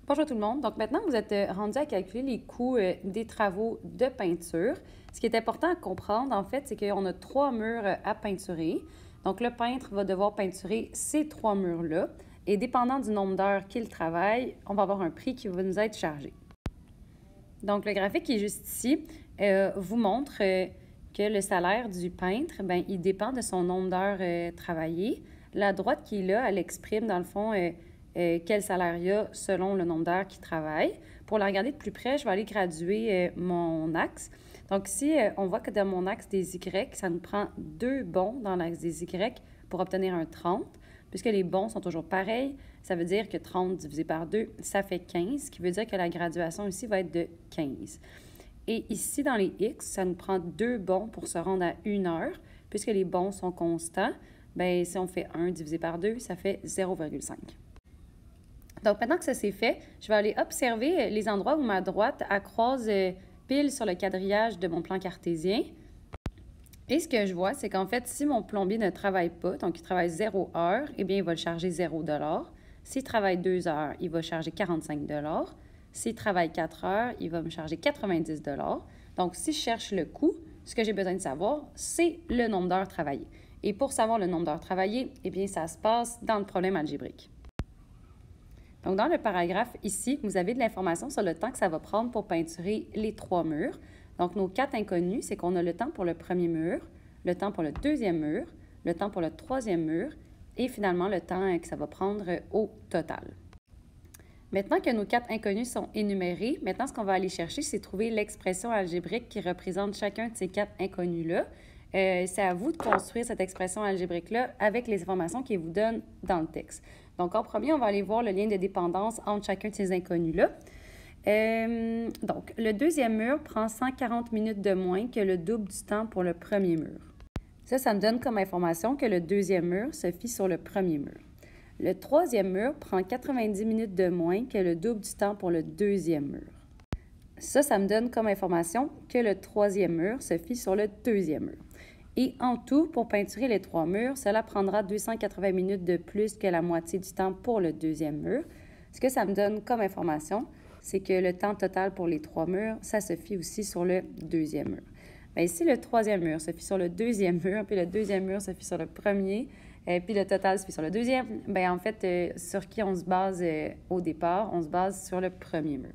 Bonjour tout le monde. Donc maintenant, vous êtes rendu à calculer les coûts des travaux de peinture. Ce qui est important à comprendre, en fait, c'est qu'on a 3 murs à peinturer. Donc le peintre va devoir peinturer ces 3 murs-là. Et dépendant du nombre d'heures qu'il travaille, on va avoir un prix qui va nous être chargé. Donc le graphique qui est juste ici vous montre que le salaire du peintre, bien, il dépend de son nombre d'heures travaillées. La droite qui est là, elle exprime dans le fond quel salaire il y a selon le nombre d'heures qu'il travaille. Pour la regarder de plus près, je vais aller graduer mon axe. Donc ici, on voit que dans mon axe des Y, ça nous prend 2 bons dans l'axe des Y pour obtenir un 30. Puisque les bons sont toujours pareils, ça veut dire que 30 divisé par 2, ça fait 15, ce qui veut dire que la graduation ici va être de 15. Et ici, dans les X, ça nous prend 2 bons pour se rendre à 1 heure. Puisque les bons sont constants, bien, si on fait 1 divisé par 2, ça fait 0,5. Donc, maintenant que ça c'est fait, je vais aller observer les endroits où ma droite croise pile sur le quadrillage de mon plan cartésien. Et ce que je vois, c'est qu'en fait, si mon plombier ne travaille pas, donc il travaille 0 heure, eh bien, il va le charger 0 $. S'il travaille 2 heures, il va charger 45 $. S'il travaille 4 heures, il va me charger 90 $. Donc, si je cherche le coût, ce que j'ai besoin de savoir, c'est le nombre d'heures travaillées. Et pour savoir le nombre d'heures travaillées, eh bien, ça se passe dans le problème algébrique. Donc, dans le paragraphe ici, vous avez de l'information sur le temps que ça va prendre pour peinturer les 3 murs. Donc, nos 4 inconnus, c'est qu'on a le temps pour le premier mur, le temps pour le deuxième mur, le temps pour le troisième mur et finalement le temps que ça va prendre au total. Maintenant que nos 4 inconnus sont énumérés, maintenant ce qu'on va aller chercher, c'est trouver l'expression algébrique qui représente chacun de ces 4 inconnus-là. C'est à vous de construire cette expression algébrique-là avec les informations qu'il vous donne dans le texte. Donc, en premier, on va aller voir le lien de dépendance entre chacun de ces inconnus-là. Donc, le deuxième mur prend 140 minutes de moins que le double du temps pour le premier mur. Ça me donne comme information que le deuxième mur se fie sur le premier mur. Le troisième mur prend 90 minutes de moins que le double du temps pour le deuxième mur. Ça me donne comme information que le troisième mur se fie sur le deuxième mur. Et en tout, pour peinturer les 3 murs, cela prendra 280 minutes de plus que la moitié du temps pour le deuxième mur. Ce que ça me donne comme information, c'est que le temps total pour les 3 murs, ça se fie aussi sur le deuxième mur. Bien, ici, le troisième mur se fie sur le deuxième mur, puis le deuxième mur se fie sur le premier, puis le total se fie sur le deuxième. Bien, en fait, sur qui on se base au départ? On se base sur le premier mur.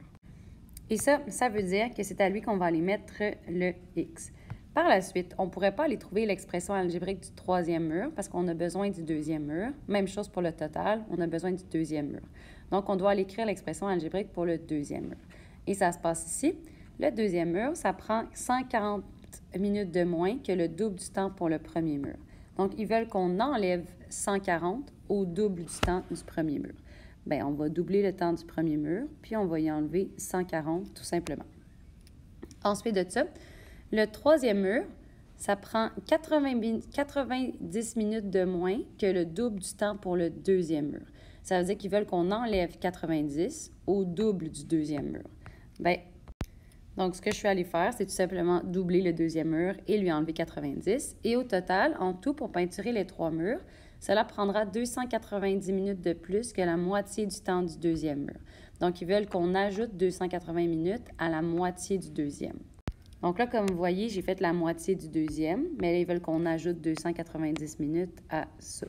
Et ça veut dire que c'est à lui qu'on va aller mettre le X. Par la suite, on ne pourrait pas aller trouver l'expression algébrique du troisième mur parce qu'on a besoin du deuxième mur. Même chose pour le total, on a besoin du deuxième mur. Donc, on doit aller écrire l'expression algébrique pour le deuxième mur. Et ça se passe ici. Le deuxième mur, ça prend 140 minutes de moins que le double du temps pour le premier mur. Donc, ils veulent qu'on enlève 140 au double du temps du premier mur. Bien, on va doubler le temps du premier mur, puis on va y enlever 140 tout simplement. Ensuite de ça, le troisième mur, ça prend 90 minutes de moins que le double du temps pour le deuxième mur. Ça veut dire qu'ils veulent qu'on enlève 90 au double du deuxième mur. Bien, donc ce que je suis allée faire, c'est tout simplement doubler le deuxième mur et lui enlever 90. Et au total, en tout, pour peinturer les 3 murs, cela prendra 290 minutes de plus que la moitié du temps du deuxième mur. Donc, ils veulent qu'on ajoute 280 minutes à la moitié du deuxième. Donc là, comme vous voyez, j'ai fait la moitié du deuxième, mais là, ils veulent qu'on ajoute 290 minutes à ça.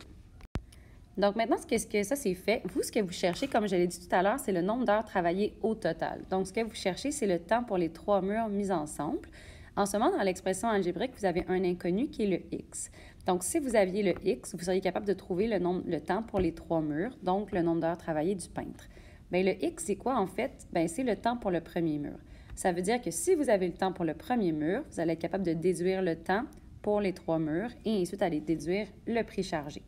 Donc maintenant, ce que ça, c'est fait. Vous, ce que vous cherchez, comme je l'ai dit tout à l'heure, c'est le nombre d'heures travaillées au total. Donc, ce que vous cherchez, c'est le temps pour les 3 murs mis ensemble. En ce moment, dans l'expression algébrique, vous avez un inconnu qui est le X. Donc, si vous aviez le X, vous seriez capable de trouver le temps pour les 3 murs, donc le nombre d'heures travaillées du peintre. Bien, le X, c'est quoi en fait? Bien, c'est le temps pour le premier mur. Ça veut dire que si vous avez le temps pour le premier mur, vous allez être capable de déduire le temps pour les 3 murs et ensuite aller déduire le prix chargé.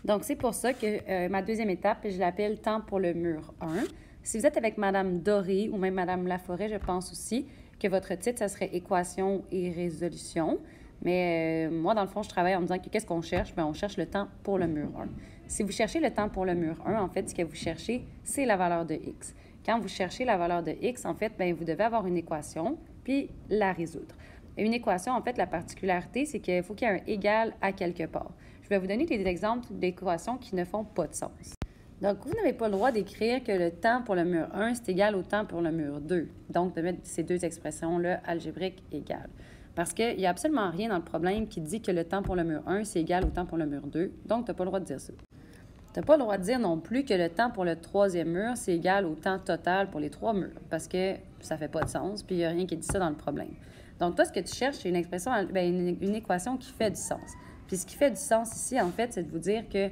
Donc, c'est pour ça que ma deuxième étape, je l'appelle temps pour le mur 1. Si vous êtes avec Madame Doré ou même Madame Laforêt, je pense aussi que votre titre, ça serait équation et résolution. Mais moi, dans le fond, je travaille en me disant que qu'est-ce qu'on cherche? Bien, on cherche le temps pour le mur 1. Si vous cherchez le temps pour le mur 1, en fait, ce que vous cherchez, c'est la valeur de X. Quand vous cherchez la valeur de X, en fait, bien, vous devez avoir une équation, puis la résoudre. Une équation, en fait, la particularité, c'est qu'il faut qu'il y ait un égal à quelque part. Je vais vous donner des exemples d'équations qui ne font pas de sens. Donc, vous n'avez pas le droit d'écrire que le temps pour le mur 1, c'est égal au temps pour le mur 2. Donc, de mettre ces deux expressions-là algébriques égales. Parce qu'il n'y a absolument rien dans le problème qui dit que le temps pour le mur 1, c'est égal au temps pour le mur 2. Donc, tu n'as pas le droit de dire ça. Tu n'as pas le droit de dire non plus que le temps pour le troisième mur, c'est égal au temps total pour les trois murs. Parce que ça ne fait pas de sens, puis il n'y a rien qui dit ça dans le problème. Donc, toi, ce que tu cherches, c'est une expression, une équation qui fait du sens. Puis, ce qui fait du sens ici, en fait, c'est de vous dire que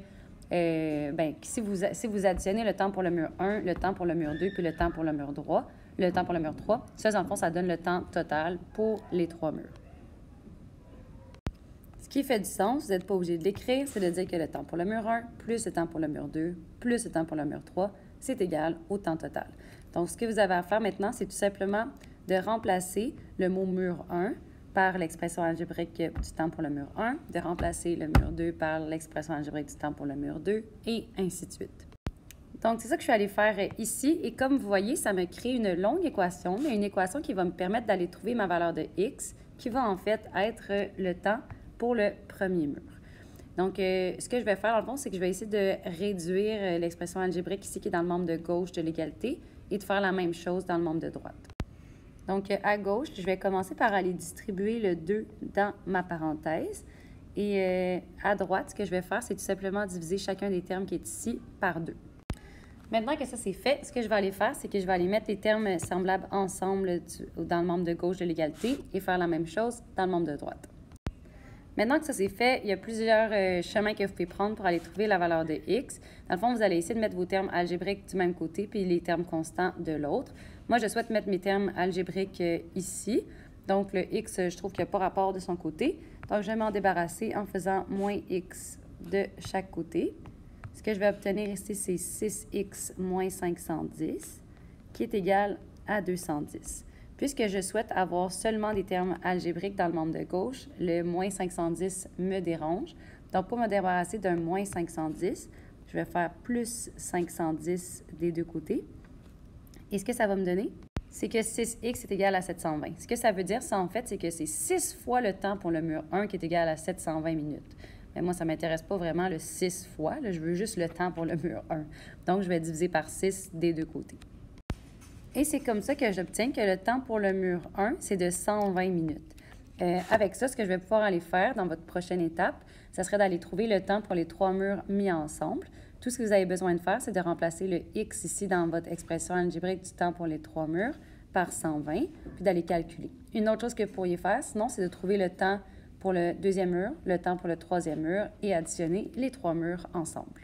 si vous additionnez le temps pour le mur 1, le temps pour le mur 2, puis le temps pour le mur 3, ça, en fond, ça donne le temps total pour les trois murs. Ce qui fait du sens, vous n'êtes pas obligé de l'écrire, c'est de dire que le temps pour le mur 1 plus le temps pour le mur 2 plus le temps pour le mur 3, c'est égal au temps total. Donc, ce que vous avez à faire maintenant, c'est tout simplement de remplacer le mot mur 1 par l'expression algébrique du temps pour le mur 1, de remplacer le mur 2 par l'expression algébrique du temps pour le mur 2, et ainsi de suite. Donc, c'est ça que je suis allée faire ici, et comme vous voyez, ça me crée une longue équation, mais une équation qui va me permettre d'aller trouver ma valeur de x, qui va en fait être le temps pour le premier mur. Donc, ce que je vais faire, dans le fond, c'est que je vais essayer de réduire l'expression algébrique ici, qui est dans le membre de gauche de l'égalité, et de faire la même chose dans le membre de droite. Donc, à gauche, je vais commencer par aller distribuer le 2 dans ma parenthèse. Et à droite, ce que je vais faire, c'est tout simplement diviser chacun des termes qui est ici par 2. Maintenant que ça c'est fait, ce que je vais aller faire, c'est que je vais aller mettre les termes semblables ensemble dans le membre de gauche de l'égalité et faire la même chose dans le membre de droite. Maintenant que ça c'est fait, il y a plusieurs chemins que vous pouvez prendre pour aller trouver la valeur de x. Dans le fond, vous allez essayer de mettre vos termes algébriques du même côté puis les termes constants de l'autre. Moi, je souhaite mettre mes termes algébriques ici. Donc, le x, je trouve qu'il n'y a pas rapport de son côté. Donc, je vais m'en débarrasser en faisant moins x de chaque côté. Ce que je vais obtenir ici, c'est 6x moins 510, qui est égal à 210. Puisque je souhaite avoir seulement des termes algébriques dans le membre de gauche, le moins 510 me dérange. Donc, pour me débarrasser d'un moins 510, je vais faire plus 510 des deux côtés. Et ce que ça va me donner, c'est que 6x est égal à 720. Ce que ça veut dire, ça, en fait, c'est que c'est 6 fois le temps pour le mur 1 qui est égal à 720 minutes. Mais moi, ça ne m'intéresse pas vraiment le 6 fois. Là, je veux juste le temps pour le mur 1. Donc, je vais diviser par 6 des deux côtés. Et c'est comme ça que j'obtiens que le temps pour le mur 1, c'est de 120 minutes. Avec ça, ce que je vais pouvoir aller faire dans votre prochaine étape, ça serait d'aller trouver le temps pour les trois murs mis ensemble. Tout ce que vous avez besoin de faire, c'est de remplacer le x ici dans votre expression algébrique du temps pour les trois murs par 120, puis d'aller calculer. Une autre chose que vous pourriez faire, sinon, c'est de trouver le temps pour le deuxième mur, le temps pour le troisième mur et additionner les trois murs ensemble.